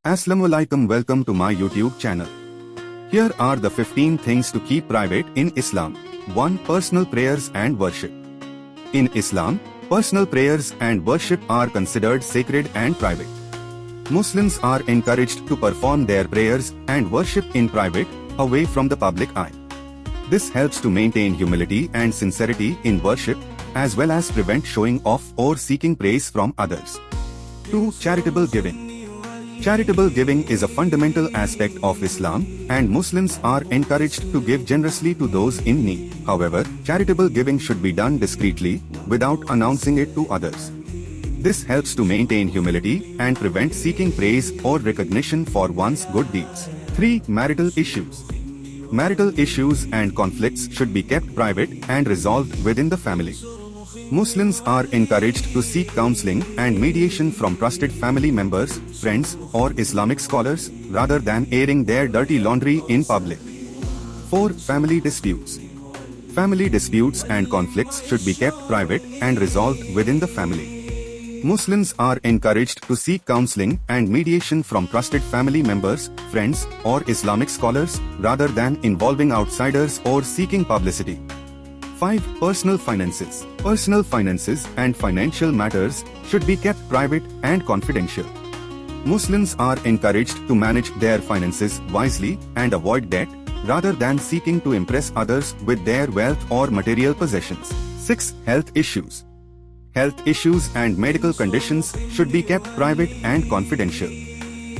Assalamualaikum, welcome to my YouTube channel. Here are the 15 things to keep private in Islam. 1. Personal prayers and worship. In Islam, personal prayers and worship are considered sacred and private. Muslims are encouraged to perform their prayers and worship in private, away from the public eye. This helps to maintain humility and sincerity in worship, as well as prevent showing off or seeking praise from others. 2. Charitable giving. Charitable giving is a fundamental aspect of Islam, and Muslims are encouraged to give generously to those in need. However, charitable giving should be done discreetly, without announcing it to others. This helps to maintain humility and prevent seeking praise or recognition for one's good deeds. 3. Marital issues. Marital issues and conflicts should be kept private and resolved within the family. Muslims are encouraged to seek counseling and mediation from trusted family members, friends, or Islamic scholars, rather than airing their dirty laundry in public. 4. Family disputes. Family disputes and conflicts should be kept private and resolved within the family. Muslims are encouraged to seek counseling and mediation from trusted family members, friends, or Islamic scholars, rather than involving outsiders or seeking publicity. 5. Personal finances. Personal finances and financial matters should be kept private and confidential. Muslims are encouraged to manage their finances wisely and avoid debt, rather than seeking to impress others with their wealth or material possessions. 6. Health issues. Health issues and medical conditions should be kept private and confidential.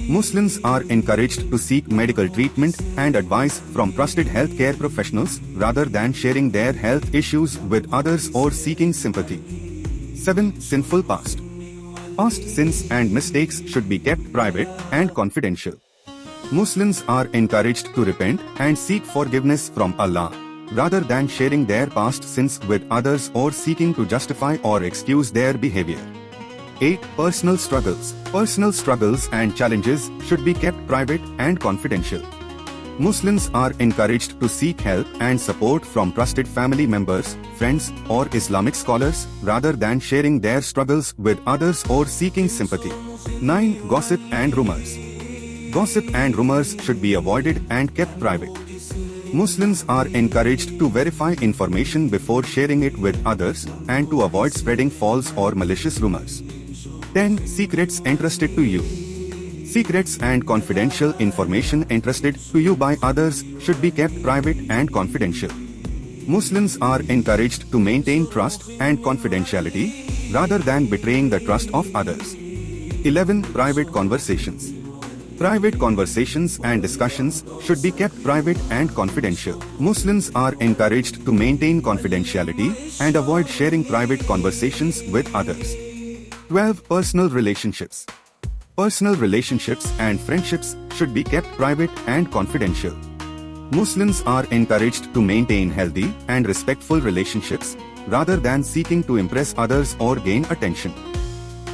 Muslims are encouraged to seek medical treatment and advice from trusted healthcare professionals, rather than sharing their health issues with others or seeking sympathy. 7. Sinful past. Past sins and mistakes should be kept private and confidential. Muslims are encouraged to repent and seek forgiveness from Allah, rather than sharing their past sins with others or seeking to justify or excuse their behavior. 8. Personal struggles. Personal struggles and challenges should be kept private and confidential. Muslims are encouraged to seek help and support from trusted family members, friends, or Islamic scholars, rather than sharing their struggles with others or seeking sympathy. 9. Gossip and rumors. Gossip and rumors should be avoided and kept private. Muslims are encouraged to verify information before sharing it with others, and to avoid spreading false or malicious rumors. 10. Secrets entrusted to you. Secrets and confidential information entrusted to you by others should be kept private and confidential. Muslims are encouraged to maintain trust and confidentiality, rather than betraying the trust of others. 11. Private conversations. Private conversations and discussions should be kept private and confidential. Muslims are encouraged to maintain confidentiality and avoid sharing private conversations with others. 12. Personal relationships. Personal relationships and friendships should be kept private and confidential. Muslims are encouraged to maintain healthy and respectful relationships, rather than seeking to impress others or gain attention.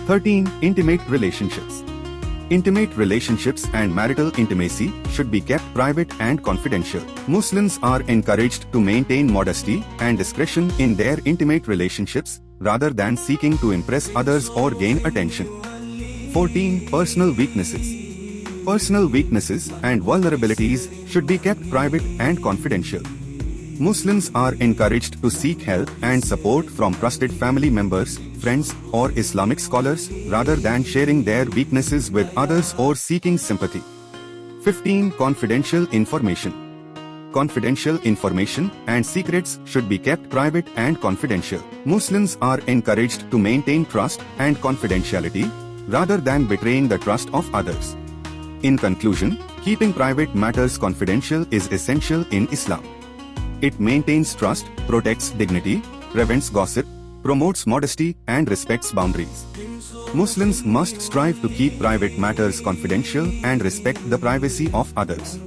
13. Intimate relationships. Intimate relationships and marital intimacy should be kept private and confidential. Muslims are encouraged to maintain modesty and discretion in their intimate relationships, rather than seeking to impress others or gain attention. 14. Personal weaknesses. Personal weaknesses and vulnerabilities should be kept private and confidential. Muslims are encouraged to seek help and support from trusted family members, friends, or Islamic scholars, rather than sharing their weaknesses with others or seeking sympathy. 15. Confidential information. Confidential information and secrets should be kept private and confidential. Muslims are encouraged to maintain trust and confidentiality, rather than betraying the trust of others. In conclusion, keeping private matters confidential is essential in Islam. It maintains trust, protects dignity, prevents gossip, promotes modesty, and respects boundaries. Muslims must strive to keep private matters confidential and respect the privacy of others.